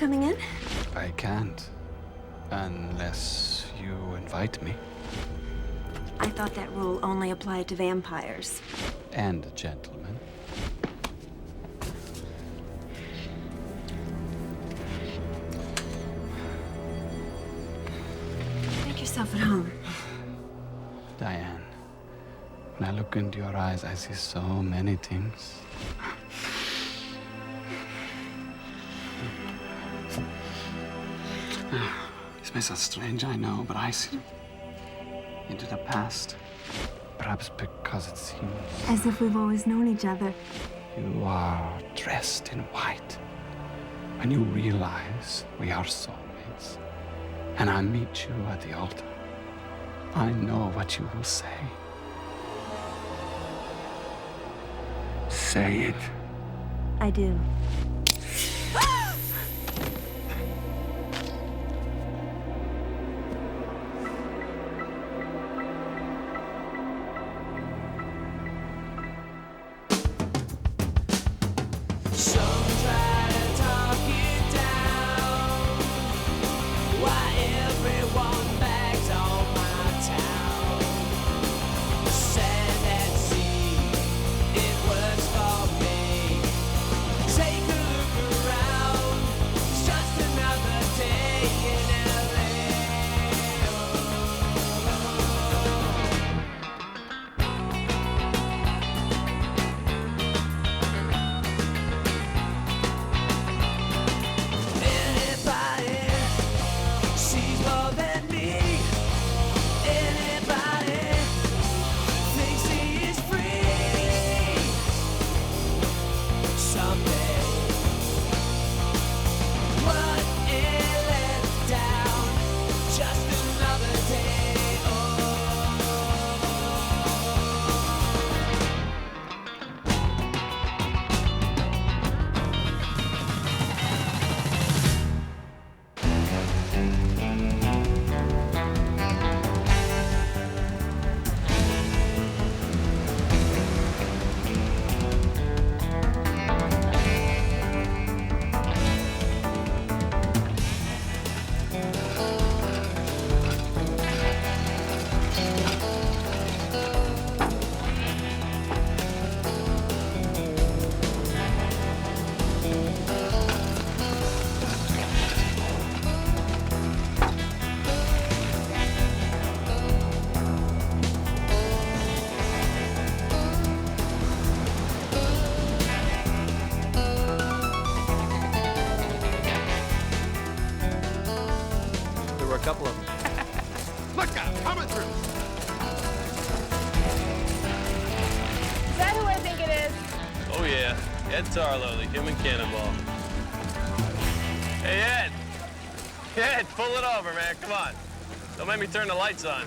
coming in? I can't. Unless you invite me. I thought that rule only applied to vampires. And gentlemen. Make yourself at home. Diane, when I look into your eyes, I see so many things. This may sound strange, I know, but I see into the past. Perhaps because it seems As if we've always known each other. you are dressed in white. When you realize we are soulmates, and I meet you at the altar, I know what you will say. Say it. I do. A couple of them. Look out, coming through. Is that who I think it is? Oh, yeah. Ed Tarlow, the human cannonball. Hey, Ed. Ed, pull it over, man. Come on. Don't make me turn the lights on.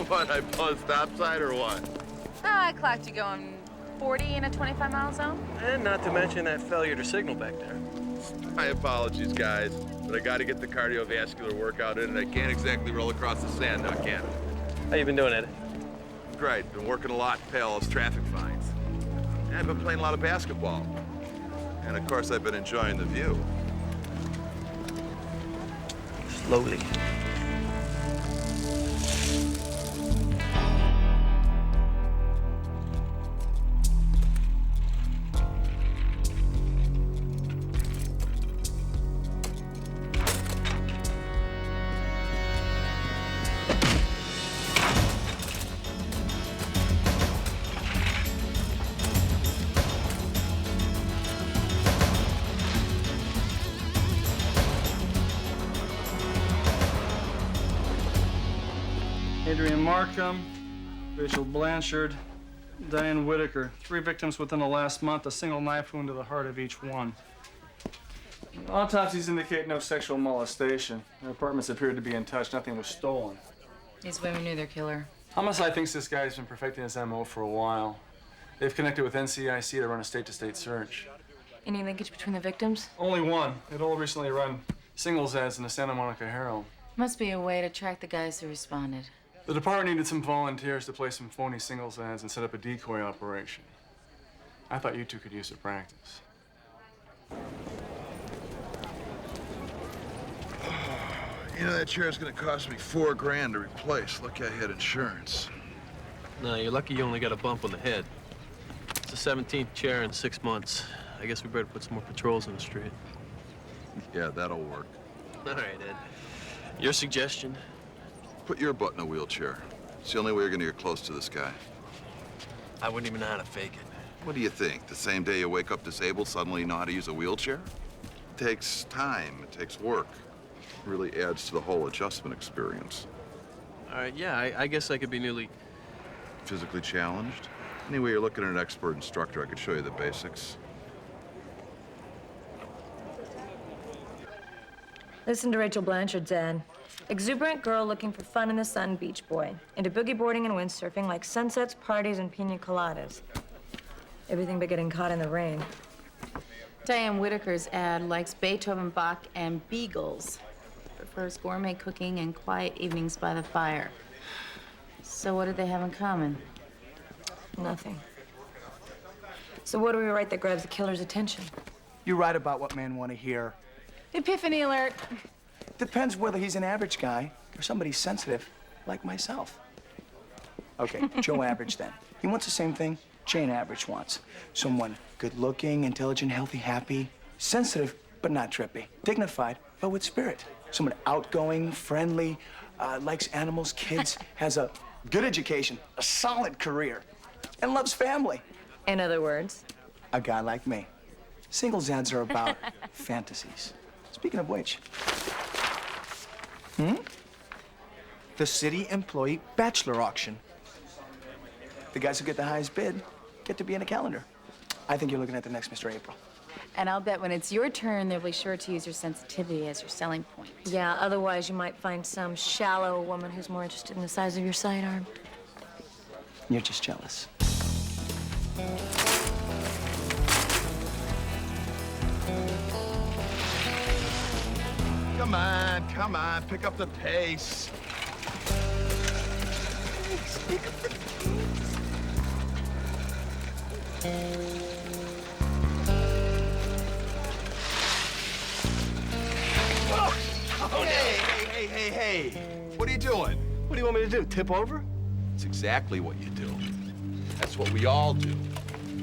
What, I pull a stop sign or what? Oh, I clocked you going 40 in a 25-mile zone. And not to mention that failure to signal back there. My apologies, guys, but I got to get the cardiovascular workout in, and I can't exactly roll across the sand now, can I? How you been doing, Ed? Great. Been working a lot to pay all those traffic fines. And I've been playing a lot of basketball. And, of course, I've been enjoying the view. Slowly. Adrian Markham, Rachel Blanchard, Diane Whitaker. 3 victims within the last month, a single knife wound to the heart of each one. Autopsies indicate no sexual molestation. Their apartments appeared to be untouched. Nothing was stolen. These women knew their killer. Homicide thinks this guy's been perfecting his MO for a while. They've connected with NCIC to run a state-to-state search. Any linkage between the victims? Only one. They'd all recently run singles ads in the Santa Monica Herald. Must be a way to track the guys who responded. The department needed some volunteers to play some phony singles ads and set up a decoy operation. I thought you two could use their practice. that chair's gonna cost me $4 to replace. Lucky I had insurance. No, you're lucky you only got a bump on the head. It's the 17th chair in 6 months. I guess we better put some more patrols in the street. Yeah, that'll work. All right, Ed. Your suggestion? Put your butt in a wheelchair. It's the only way you're gonna get close to this guy. I wouldn't even know how to fake it. What do you think? The same day you wake up disabled, suddenly you know how to use a wheelchair? It takes time, it takes work. It really adds to the whole adjustment experience. All right, yeah, I guess I could be newly... Physically challenged? Anyway, you're looking at an expert instructor. I could show you the basics. Listen to Rachel Blanchard's ad. Exuberant girl looking for fun in the sun, beach boy. Into boogie boarding and windsurfing like sunsets, parties, and pina coladas. Everything but getting caught in the rain. Diane Whitaker's ad likes Beethoven, Bach, and beagles. Prefers gourmet cooking and quiet evenings by the fire. So what do they have in common? Nothing. So what do we write that grabs the killer's attention? You write about what men want to hear. Epiphany alert. Depends whether he's an average guy or somebody sensitive like myself. Okay, Joe Average then. He wants the same thing Jane Average wants. Someone good-looking, intelligent, healthy, happy, sensitive, but not trippy, dignified, but with spirit. Someone outgoing, friendly, likes animals, kids, has a good education, a solid career, and loves family. In other words? A guy like me. Singles ads are about fantasies. Speaking of which, the city employee bachelor auction. The guys who get the highest bid get to be in a calendar. I think you're looking at the next Mr. April. And I'll bet when it's your turn, they'll be sure to use your sensitivity as your selling point. Yeah, otherwise you might find some shallow woman who's more interested in the size of your sidearm. You're just jealous. Come on, pick up the pace. Hey. What are you doing? What do you want me to do, tip over? It's exactly what you do. That's what we all do.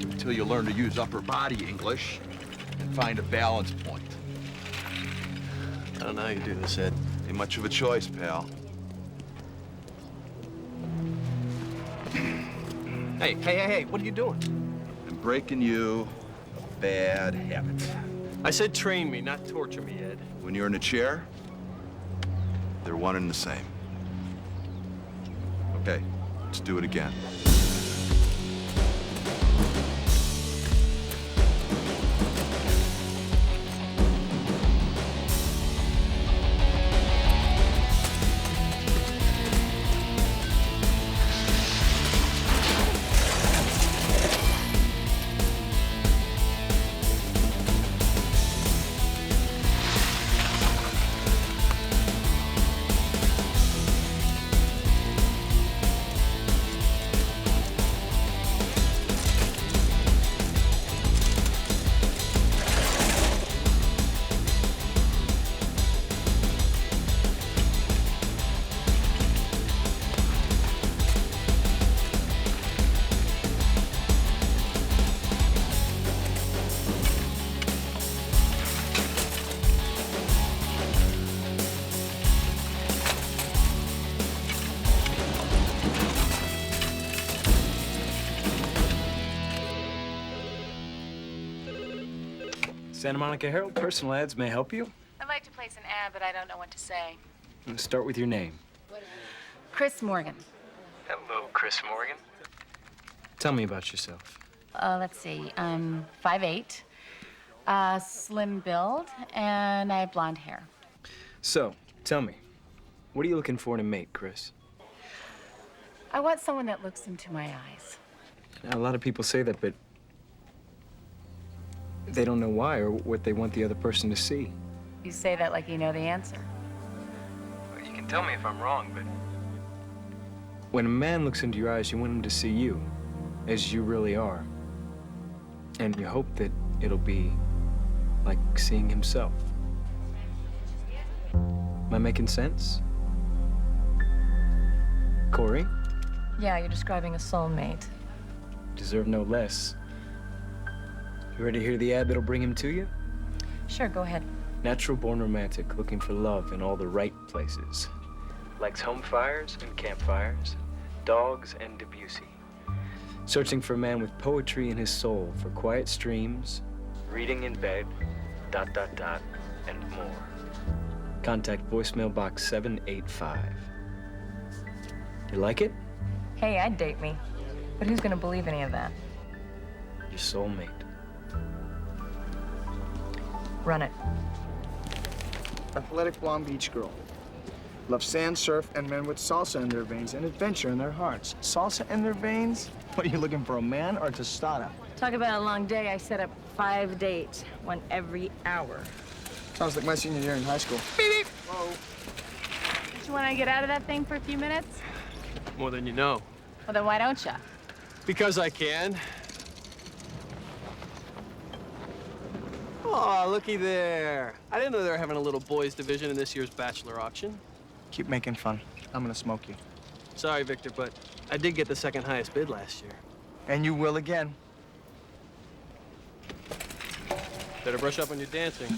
Until you learn to use upper body English and find a balance point. I don't know how you do this, Ed. Ain't much of a choice, pal. Hey, what are you doing? I'm breaking you a bad habit. I said train me, not torture me, Ed. When you're in a chair, they're one and the same. Okay, let's do it again. Santa Monica Herald, personal ads may help you. I'd like to place an ad, but I don't know what to say. Start with your name. Chris Morgan. Hello, Chris Morgan. Tell me about yourself. Let's see. I'm 5'8", slim build, and I have blonde hair. So, tell me, what are you looking for in a mate, Chris? I want someone that looks into my eyes. Now, a lot of people say that, but they don't know why or what they want the other person to see. You say that like you know the answer. Well, you can tell me if I'm wrong, but when a man looks into your eyes, you want him to see you as you really are. And you hope that it'll be like seeing himself. Am I making sense? Corey? Yeah, you're describing a soulmate. Deserve no less. You ready to hear the ad that'll bring him to you? Sure, go ahead. Natural born romantic looking for love in all the right places. Likes home fires and campfires, dogs and Debussy. Searching for a man with poetry in his soul, for quiet streams, reading in bed, ... and more. Contact voicemail box 785. You like it? Hey, I'd date me. But who's gonna believe any of that? Your soulmate. Run it. Athletic blonde beach girl. Love sand, surf, and men with salsa in their veins and adventure in their hearts. Salsa in their veins? What, are you looking for, a man or a tostada? Talk about a long day. I set up 5 dates, one every hour. Sounds like my senior year in high school. Beep, beep. Whoa. You want to get out of that thing for a few minutes? More than you know. Well, then why don't you? Because I can. Oh, looky there. I didn't know they were having a little boys division in this year's bachelor auction. Keep making fun. I'm gonna smoke you. Sorry, Victor, but I did get the second highest bid last year. And you will again. Better brush up on your dancing.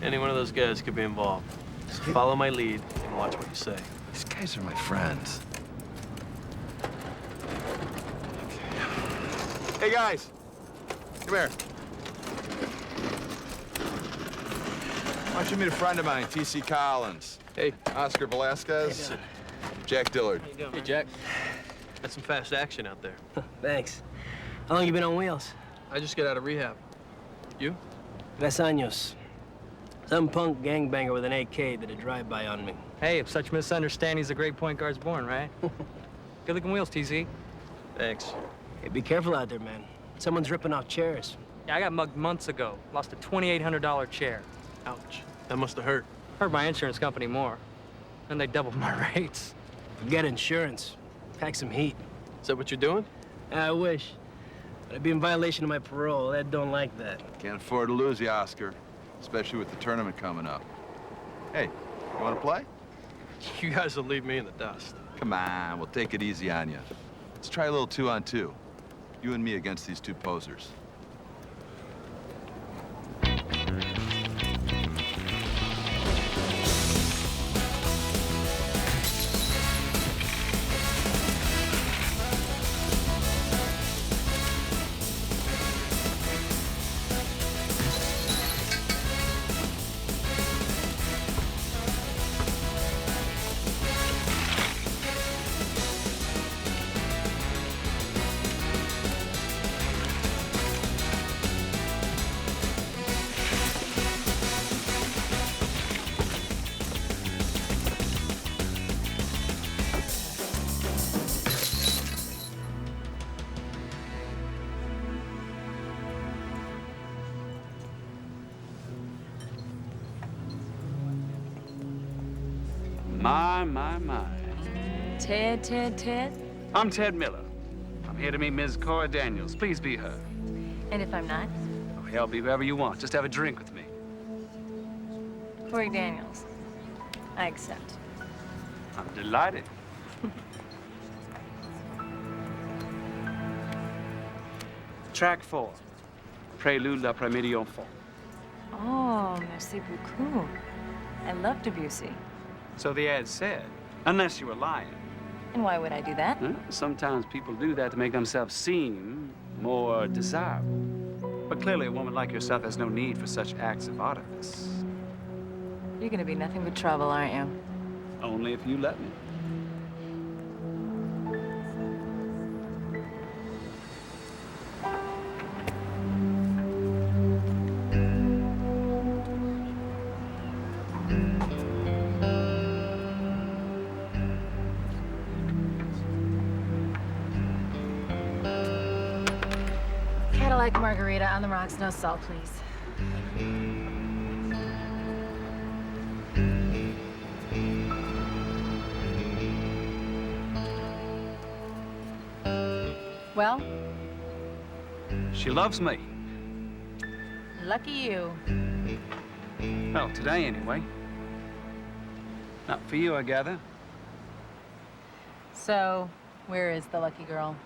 Any one of those guys could be involved. So follow my lead and watch what you say. These guys are my friends. Hey, guys. Come here. Why don't you meet a friend of mine, T.C. Collins? Hey. Oscar Velasquez. Jack Dillard. Hey, Jack. Got some fast action out there. Thanks. How long you been on wheels? I just got out of rehab. You? 3 años. Some punk gangbanger with an AK did a drive-by on me. Hey, if such misunderstanding's a great point guard's born, right? Good-looking wheels, TZ. Thanks. Hey, be careful out there, man. Someone's ripping off chairs. Yeah, I got mugged months ago. Lost a $2,800 chair. Ouch. That must have hurt. Hurt my insurance company more. And they doubled my rates. Forget insurance. Pack some heat. Is that what you're doing? I wish. But I'd be in violation of my parole. Ed don't like that. Can't afford to lose you, Oscar. Especially with the tournament coming up. Hey, you want to play? You guys will leave me in the dust. Come on, we'll take it easy on you. Let's try a little 2-on-2. You and me against these two posers. My. Ted? I'm Ted Miller. I'm here to meet Ms. Cora Daniels. Please be her. And if I'm not? Oh, hell, be whoever you want. Just have a drink with me. Corey Daniels. I accept. I'm delighted. Track 4. Prélude la Première Enfant. Oh, merci beaucoup. I love Debussy. So the ad said, unless you were lying. And why would I do that? Huh? Sometimes people do that to make themselves seem more desirable. But clearly a woman like yourself has no need for such acts of artifice. You're gonna be nothing but trouble, aren't you? Only if you let me. Cadillac margarita on the rocks, no salt, please. Well, She loves me. lucky you. Well, today anyway. Not for you, I gather. So, where is the lucky girl?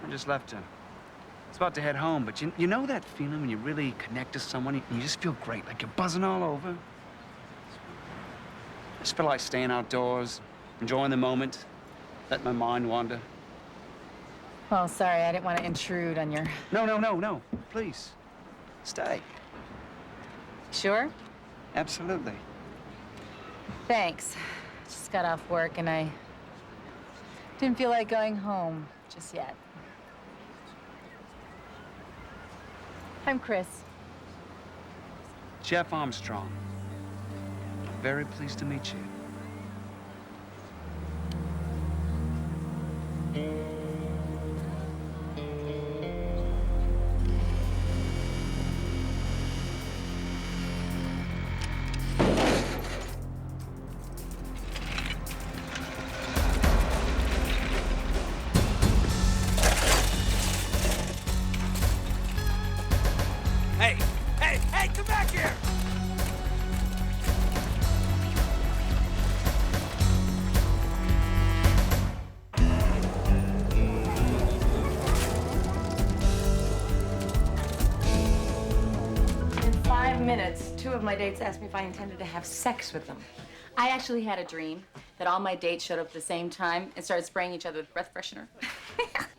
I just left her. I was about to head home, but you know that feeling when you really connect to someone and you just feel great, like you're buzzing all over? I just feel like staying outdoors, enjoying the moment, letting my mind wander. Well, sorry, I didn't want to intrude on your... No. Please, stay. Sure? Absolutely. Thanks. Just got off work and I didn't feel like going home just yet. I'm Chris. Jeff Armstrong. I'm very pleased to meet you. Hey, come back here! In 5 minutes, 2 of my dates asked me if I intended to have sex with them. I actually had a dream that all my dates showed up at the same time and started spraying each other with breath freshener.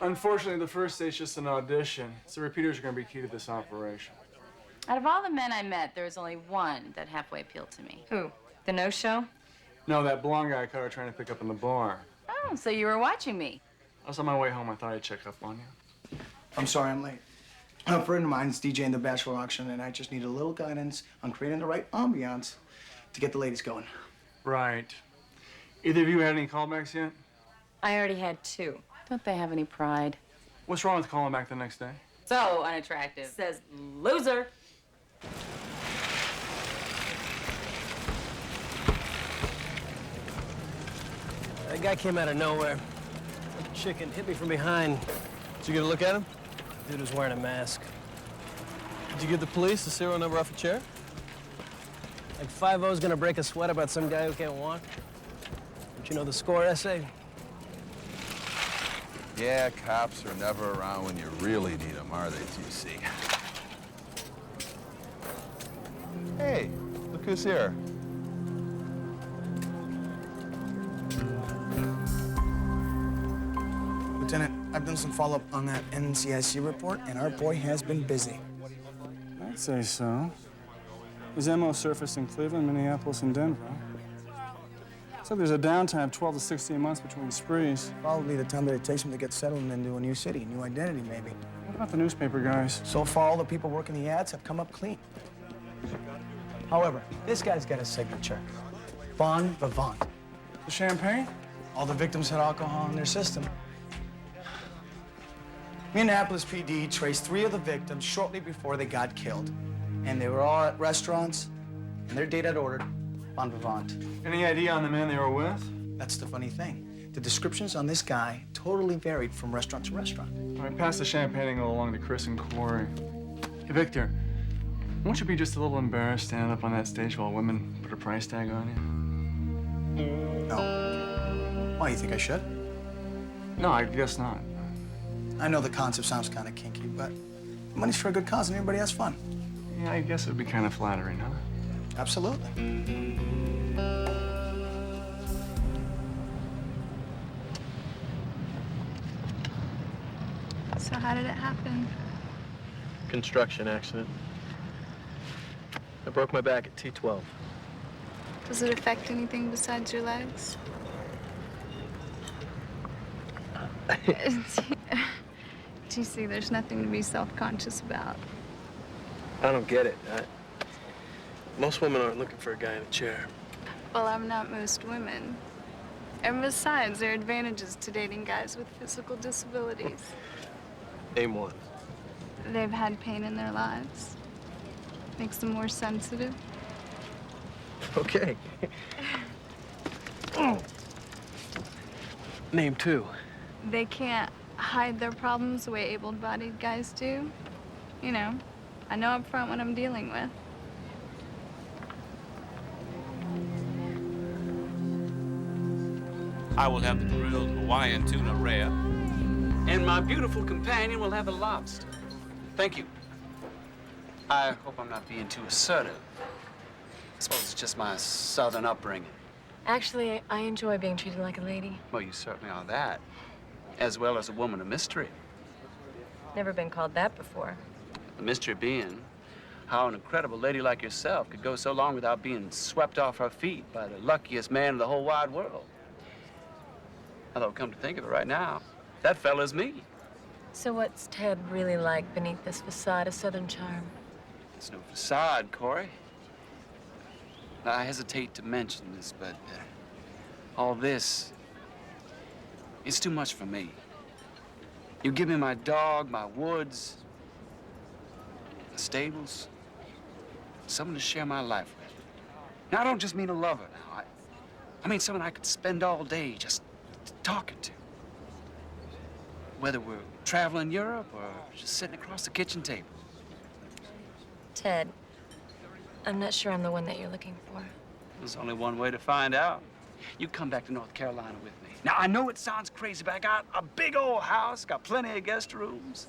Unfortunately, the first date's just an audition, so repeaters are going to be key to this operation. Out of all the men I met, there was only one that halfway appealed to me. Who? The no-show? No, that blonde guy I caught her trying to pick up in the bar. Oh, so you were watching me. I was on my way home. I thought I'd check up on you. I'm sorry I'm late. A friend of mine is DJing the bachelor auction, and I just need a little guidance on creating the right ambiance to get the ladies going. Right. Either of you had any callbacks yet? I already had 2. Don't they have any pride? What's wrong with calling back the next day? So unattractive. Says loser. That guy came out of nowhere. Like a chicken, hit me from behind. Did you get a look at him? Dude was wearing a mask. Did you give the police the serial number off a chair? Like 5-0's gonna break a sweat about some guy who can't walk. Don't you know the score essay? Yeah, cops are never around when you really need them, are they, TC? Hey, look who's here. Lieutenant, I've done some follow-up on that NCIC report, and our boy has been busy. I'd say so. His MO surfaced in Cleveland, Minneapolis, and Denver. So there's a downtime of 12 to 16 months between sprees. Probably the time that it takes him to get settled into a new city, new identity, maybe. What about the newspaper guys? So far, all the people working the ads have come up clean. However, this guy's got a signature. Bon vivant. The champagne? All the victims had alcohol in their system. Minneapolis PD traced 3 of the victims shortly before they got killed. And they were all at restaurants, and their date had ordered Bon vivant. Any idea on the man they were with? That's the funny thing. The descriptions on this guy totally varied from restaurant to restaurant. All right, pass the champagne and go along to Chris and Corey. Hey, Victor, won't you be just a little embarrassed standing up on that stage while women put a price tag on you? No. Why, you think I should? No, I guess not. I know the concept sounds kind of kinky, but the money's for a good cause and everybody has fun. Yeah, I guess it would be kind of flattering, huh? Absolutely. So how did it happen? Construction accident. I broke my back at T12. Does it affect anything besides your legs? Do you see, there's nothing to be self-conscious about. I don't get it. Most women aren't looking for a guy in a chair. Well, I'm not most women. And besides, there are advantages to dating guys with physical disabilities. Name one. They've had pain in their lives. Makes them more sensitive. Okay. Name two. They can't hide their problems the way able-bodied guys do. You know, I know up front what I'm dealing with. I will have the grilled Hawaiian tuna rare, and my beautiful companion will have a lobster. Thank you. I hope I'm not being too assertive. I suppose it's just my southern upbringing. Actually, I enjoy being treated like a lady. Well, you certainly are that, as well as a woman of mystery. Never been called that before. The mystery being how an incredible lady like yourself could go so long without being swept off her feet by the luckiest man in the whole wide world. Although, come to think of it right now, that fella's me. So what's Ted really like beneath this facade of Southern charm? It's no facade, Corey. Now, I hesitate to mention this, but all this, it's too much for me. You give me my dog, my woods, the stables, someone to share my life with. Now, I don't just mean a lover now. I mean someone I could spend all day just talking to. Whether we're traveling Europe or just sitting across the kitchen table. Ted, I'm not sure I'm the one that you're looking for. There's only one way to find out. You come back to North Carolina with me. Now, I know it sounds crazy, but I got a big old house, got plenty of guest rooms.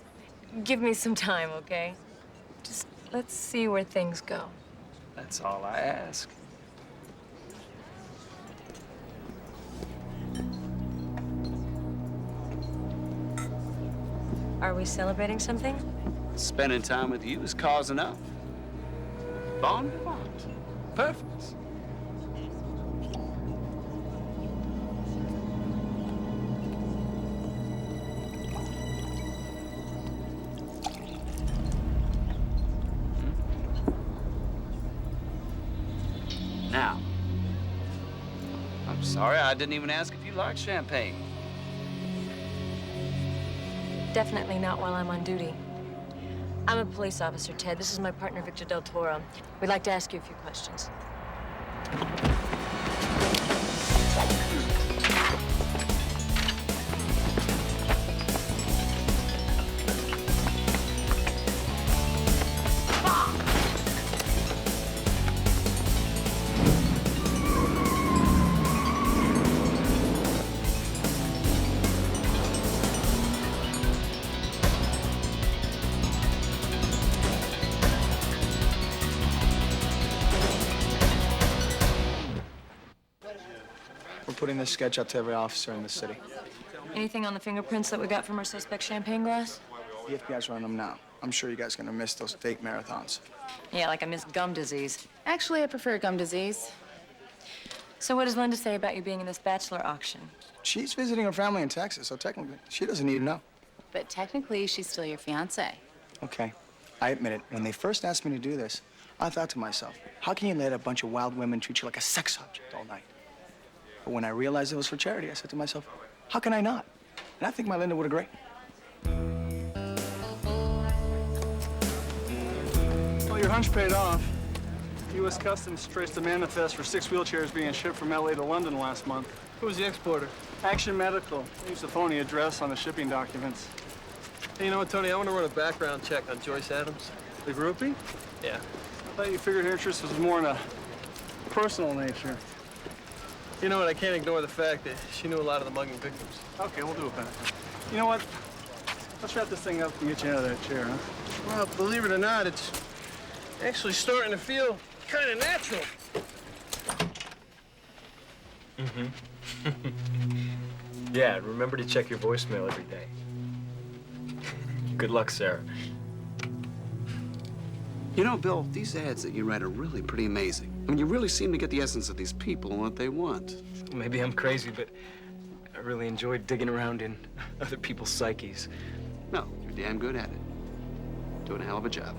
Give me some time, okay? Just let's see where things go. That's all I ask. Are we celebrating something? Spending time with you is cause enough. Bon vivant. Perfect. Now, I'm sorry I didn't even ask if you like champagne. Definitely not while I'm on duty. I'm a police officer, Ted. This is my partner, Victor Del Toro. We'd like to ask you a few questions. We're putting this sketch out to every officer in the city. Anything on the fingerprints that we got from our suspect champagne glass? The FBI's running them now. I'm sure you guys are gonna miss those fake marathons. Yeah, like I missed gum disease. Actually, I prefer gum disease. So what does Linda say about you being in this bachelor auction? She's visiting her family in Texas, so technically, she doesn't need to know. But technically, she's still your fiancé. Okay, I admit it. When they first asked me to do this, I thought to myself, how can you let a bunch of wild women treat you like a sex object all night? But when I realized it was for charity, I said to myself, how can I not? And I think my Linda would agree. Well, your hunch paid off. U.S. Customs traced a manifest for 6 wheelchairs being shipped from L.A. to London last month. Who was the exporter? Action Medical. They used a phony address on the shipping documents. Hey, you know what, Tony? I want to run a background check on Joyce Adams. The groupie? Yeah. I thought you figured her interest was more in a personal nature. You know what? I can't ignore the fact that she knew a lot of the mugging victims. Okay, we'll do it better. You know what? Let's wrap this thing up and get you out of that chair, huh? Well, believe it or not, it's actually starting to feel kind of natural. Yeah, remember to check your voicemail every day. Good luck, Sarah. You know, Bill, these ads that you write are really pretty amazing. I mean, you really seem to get the essence of these people and what they want. Maybe I'm crazy, but I really enjoy digging around in other people's psyches. No, you're damn good at it. Doing a hell of a job.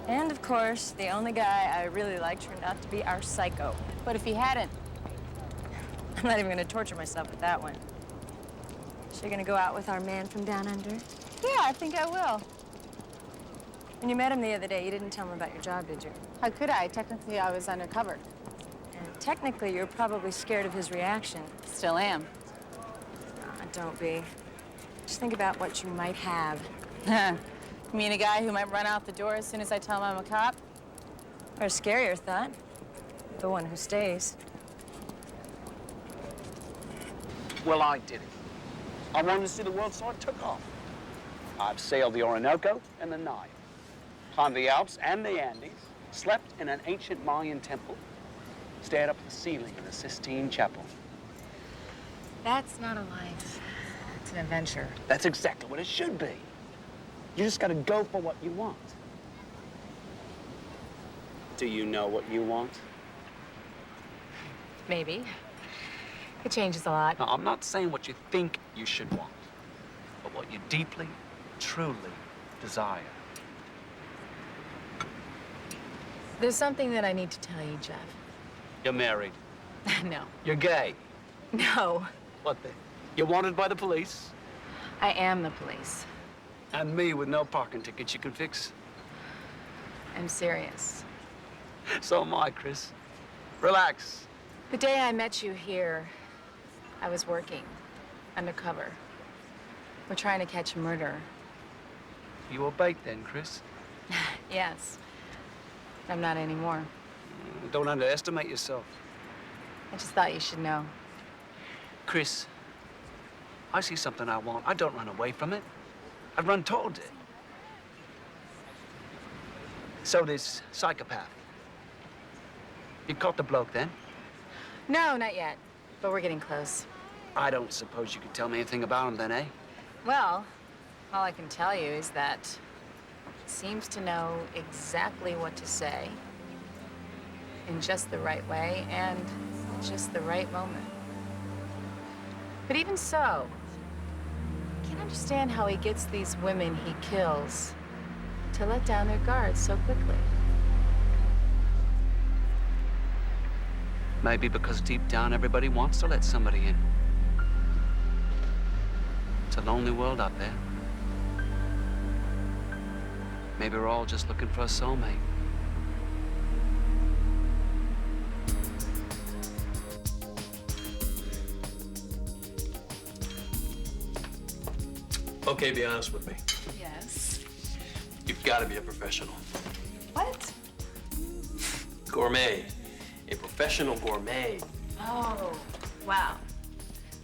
And of course, the only guy I really liked turned out to be our psycho. But if he hadn't, I'm not even gonna torture myself with that one. So you're gonna go out with our man from down under? yeah, I think I will. When you met him the other day, you didn't tell him about your job, did you? How could I? Technically, I was undercover. And technically, you're probably scared of his reaction. Still am. Don't be. Just think about what you might have. You mean a guy who might run out the door as soon as I tell him I'm a cop? Or a scarier thought. The one who stays. Well, I did it. I wanted to see the world, so I took off. I've sailed the Orinoco and the Nile, climbed the Alps and the Andes, slept in an ancient Mayan temple, stared up at the ceiling in the Sistine Chapel. That's not a life. It's an adventure. That's exactly what it should be. You just gotta go for what you want. Do you know what you want? Maybe. It changes a lot. No, I'm not saying what you think you should want, but what you deeply, truly desire. There's something that I need to tell you, Jeff. You're married. No. You're gay. No. What then? You're wanted by the police. I am the police. And me with no parking tickets you can fix. I'm serious. So am I, Chris. Relax. The day I met you here, I was working undercover. We're trying to catch a murderer. You were bait then, Chris. Yes. I'm not anymore. Don't underestimate yourself. I just thought you should know. Chris, I see something I want. I don't run away from it. I run towards it. So this psychopath. You caught the bloke then? No, not yet. But we're getting close. I don't suppose you could tell me anything about him then, eh? Well, all I can tell you is that he seems to know exactly what to say in just the right way and just the right moment. But even so, I can't understand how he gets these women he kills to let down their guards so quickly. Maybe because deep down everybody wants to let somebody in. It's a lonely world out there. Maybe we're all just looking for a soulmate. Okay, be honest with me. Yes. You've got to be a professional. What? Gourmet. A professional gourmet. Oh, wow.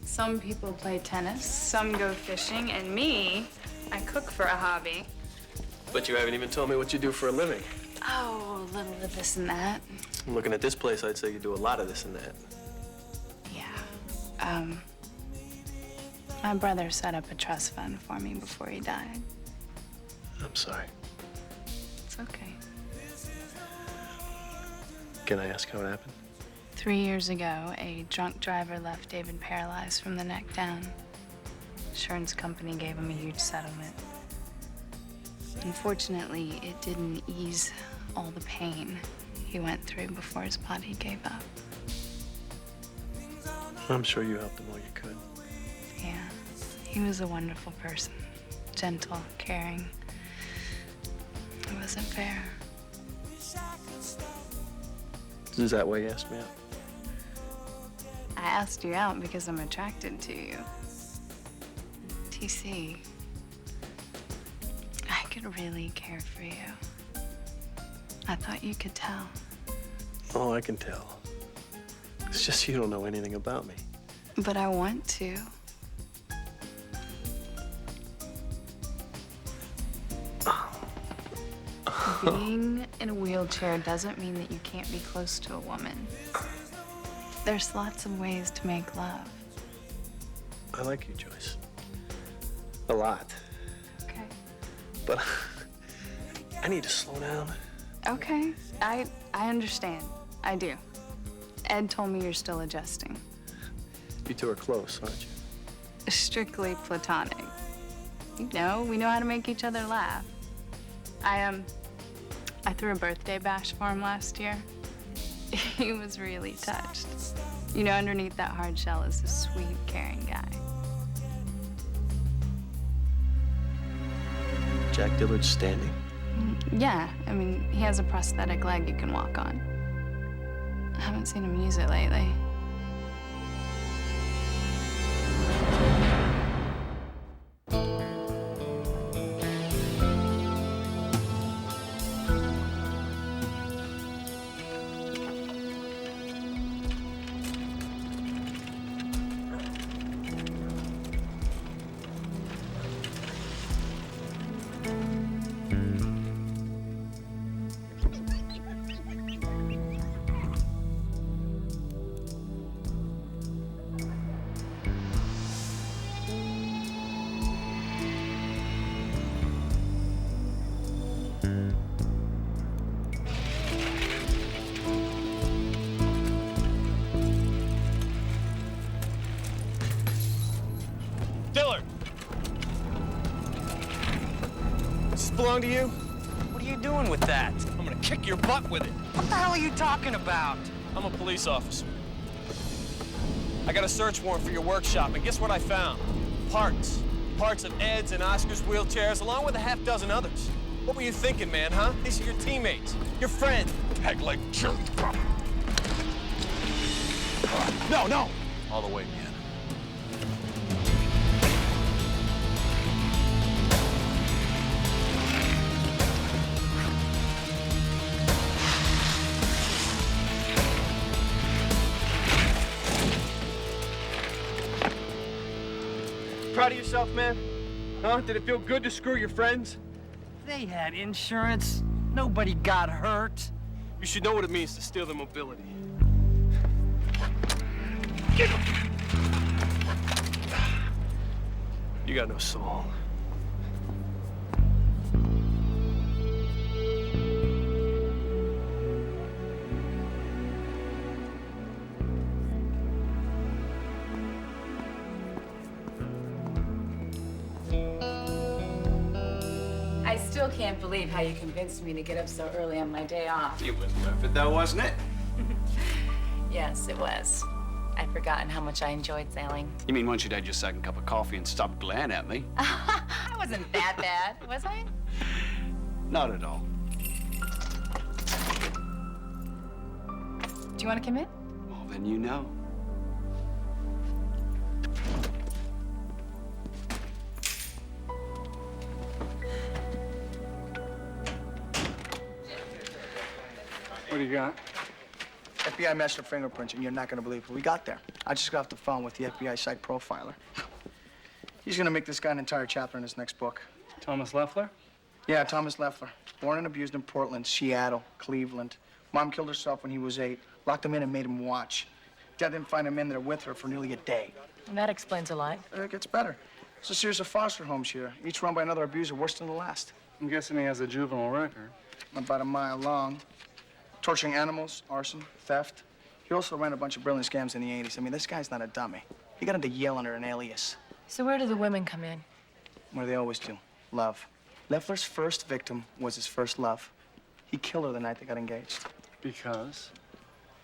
Some people play tennis, some go fishing, and me, I cook for a hobby. But you haven't even told me what you do for a living. Oh, a little of this and that. Looking at this place, I'd say you do a lot of this and that. Yeah. My brother set up a trust fund for me before he died. I'm sorry. It's okay. Can I ask how it happened? 3 years ago, a drunk driver left David paralyzed from the neck down. Insurance company gave him a huge settlement. Unfortunately, it didn't ease all the pain he went through before his body gave up. I'm sure you helped him all you could. Yeah, he was a wonderful person. Gentle, caring. It wasn't fair. Is that why you asked me out? I asked you out because I'm attracted to you. TC, I could really care for you. I thought you could tell. Oh, I can tell. It's just you don't know anything about me. But I want to. Being in a wheelchair doesn't mean that you can't be close to a woman. There's lots of ways to make love. I like you, Joyce. A lot. Okay. But I need to slow down. Okay. I understand. I do. Ed told me you're still adjusting. You two are close, aren't you? Strictly platonic. You know, we know how to make each other laugh. I threw a birthday bash for him last year. He was really touched. You know, underneath that hard shell is a sweet, caring guy. Jack Dillard's standing? Yeah, I mean, he has a prosthetic leg you can walk on. I haven't seen him use it lately. Dillard! Does this belong to you? What are you doing with that? I'm gonna kick your butt with it. What the hell are you talking about? I'm a police officer. I got a search warrant for your workshop, and guess what I found? Parts. Parts of Ed's and Oscar's wheelchairs, along with a half dozen others. What were you thinking, man, huh? These are your teammates, your friends. Peg leg jerk. No, no! All the way, man. Proud of yourself, man? Huh? Did it feel good to screw your friends? They had insurance. Nobody got hurt. You should know what it means to steal their mobility. You got no soul. I still can't believe how you convinced me to get up so early on my day off. It was worth it, though, wasn't it? Yes, it was. I'd forgotten how much I enjoyed sailing. You mean once you'd had your second cup of coffee and stopped glaring at me? I wasn't that bad, was I? Not at all. Do you want to come in? Well, then you know. What do you got? FBI matched our fingerprints, and you're not gonna believe what we got there. I just got off the phone with the FBI psych profiler. He's gonna make this guy an entire chapter in his next book. Thomas Leffler? Yeah, Thomas Leffler. Born and abused in Portland, Seattle, Cleveland. Mom killed herself when he was 8. Locked him in and made him watch. Dad didn't find him in there with her for nearly a day. And that explains a lot. It gets better. It's a series of foster homes here, each run by another abuser worse than the last. I'm guessing he has a juvenile record. About a mile long. Torturing animals, arson, theft. He also ran a bunch of brilliant scams in the 80s. I mean, this guy's not a dummy. He got into Yale under an alias. So where do the women come in? Where they always do. Love. Leffler's first victim was his first love. He killed her the night they got engaged. Because?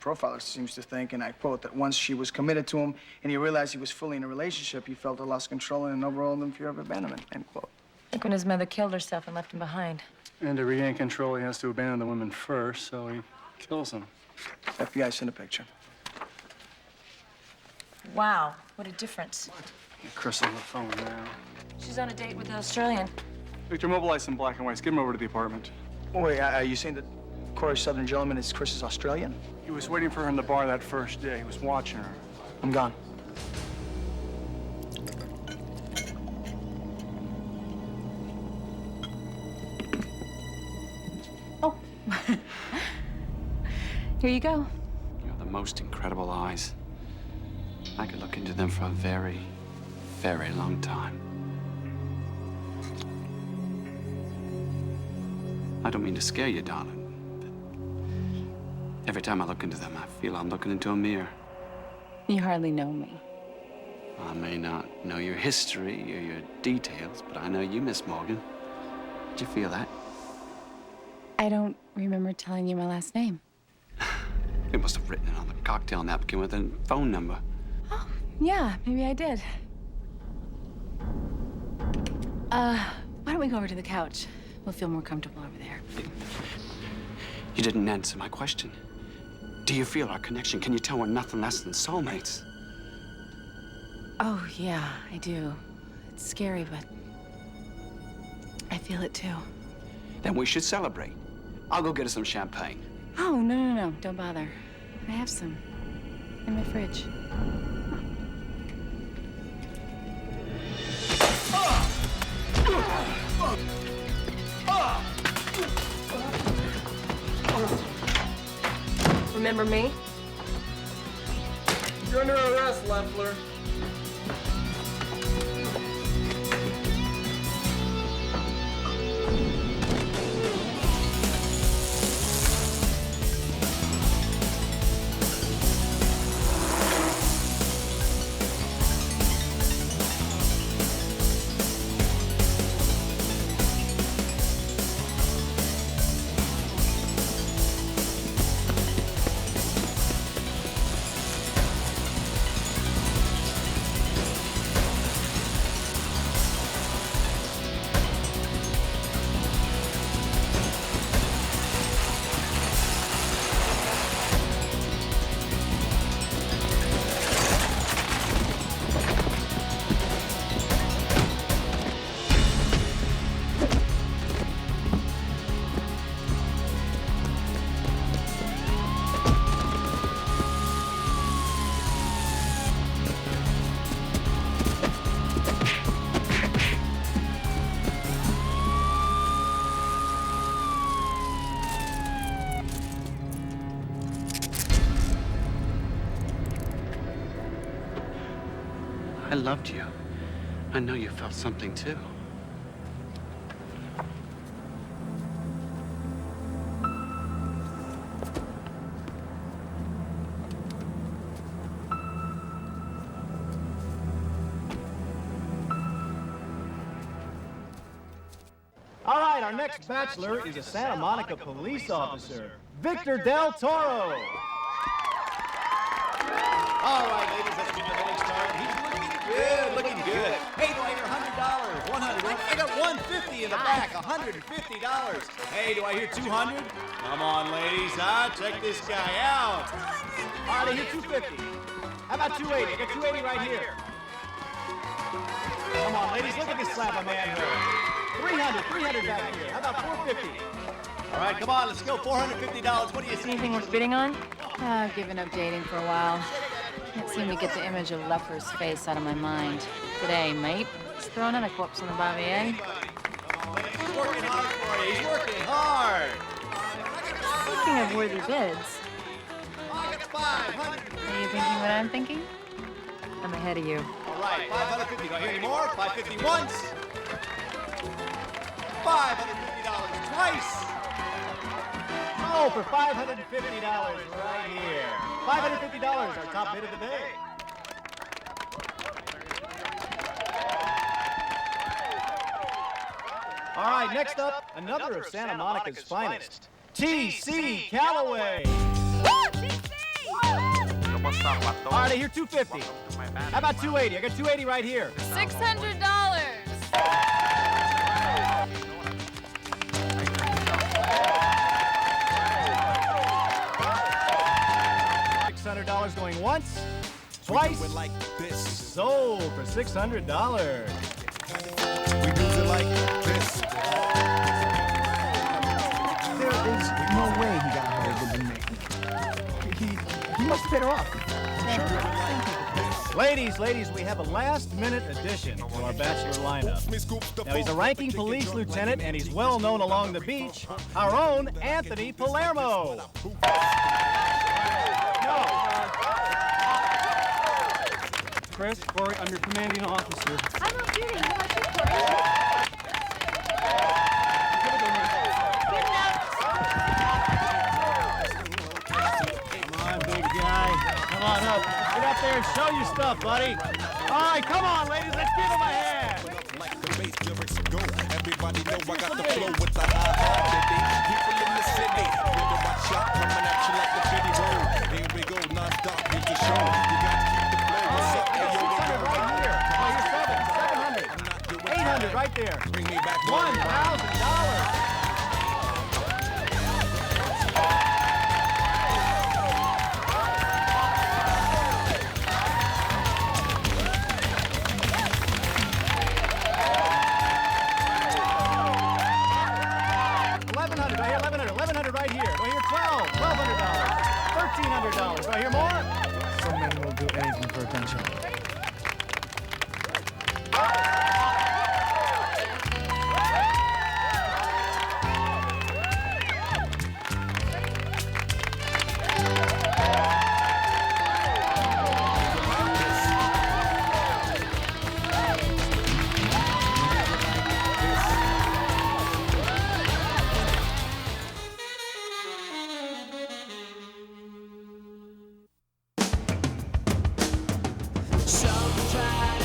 Profiler seems to think, and I quote, that once she was committed to him and he realized he was fully in a relationship, he felt a lost control and an overwhelming fear of abandonment, end quote. Like when his mother killed herself and left him behind. And to regain control, he has to abandon the women first, so he kills them. FBI sent a picture. Wow, what a difference. Get Chris on the phone now. She's on a date with the Australian. Victor, mobilize some black and whites. Get him over to the apartment. Oh, wait, are you saying that Corey's Southern gentleman is Chris's Australian? He was waiting for her in the bar that first day. He was watching her. I'm gone. Oh. Here you go. You have the most incredible eyes. I could look into them for a very, very long time. I don't mean to scare you, darling, but every time I look into them, I feel I'm looking into a mirror. You hardly know me. I may not know your history or your details, but I know you, Miss Morgan. Did you feel that? I don't remember telling you my last name. You must have written it on the cocktail napkin with a phone number. Oh, yeah, maybe I did. Why don't we go over to the couch? We'll feel more comfortable over there. You didn't answer my question. Do you feel our connection? Can you tell we're nothing less than soulmates? Oh, yeah, I do. It's scary, but I feel it too. Then we should celebrate. I'll go get us some champagne. Oh, no. Don't bother. I have some in my fridge. Remember me? You're under arrest, Leffler. I loved you. I know you felt something too. All right, our next bachelor is a Santa Monica police officer, Victor Del Toro. All right, ladies, let's get the minute started. He's looking good. Hey, do I hear $100, 100? I got 150 in the back, $150. Hey, do I hear 200? Come on, ladies, check this guy out. All right, I hear 250. How about 280? I got 280 right here. Come on, ladies, look at this slab of manhood. 300 back here. How about 450? All right, come on, let's go. $450. What do you see? Anything worth bidding on? I've given up dating for a while. Can't seem to get the image of Leffer's face out of my mind. Today, mate. He's throwing in a corpse on the bobby, eh? He's working hard for you. He's working hard. Speaking of worthy bids, Are you thinking what I'm thinking? I'm ahead of you. All right, 550. Do I hear any more? 550 once. $550 twice. Oh, for $550 right here. $550, our top bid of the day. All right, next up, another of Santa Monica's finest, T.C. Calloway. All right, I hear 250. How about 280? I got 280 right here. $600. $600 going once, twice. Like this. Sold for $600. We do it like this. There is no way he got higher than me. He must have paid her off. Ladies, we have a last-minute addition to our bachelor lineup. Now, he's a ranking police lieutenant, and he's well-known along the beach. Our own Anthony Palermo. Chris, Corey, I'm your commanding officer. I'm not shooting. How about you, Corey? Come on, big guy. Come on up. Get up there and show your stuff, buddy. All right, come on, ladies. Let's give him a hand. Like the bass lyrics go. Everybody know I got the flow with the high. People in the city. With my shot coming at you like the bitty roll. Here we go, non-stop. Beat the show. You got to keep the flow. What's up? Hey, yo, right here. Oh, you're 700. 800 right there. Bring me back $1,000. $1,100 right here. Do I hear $1,200? $1,300. Do I hear more? Some men will do anything for attention. Some try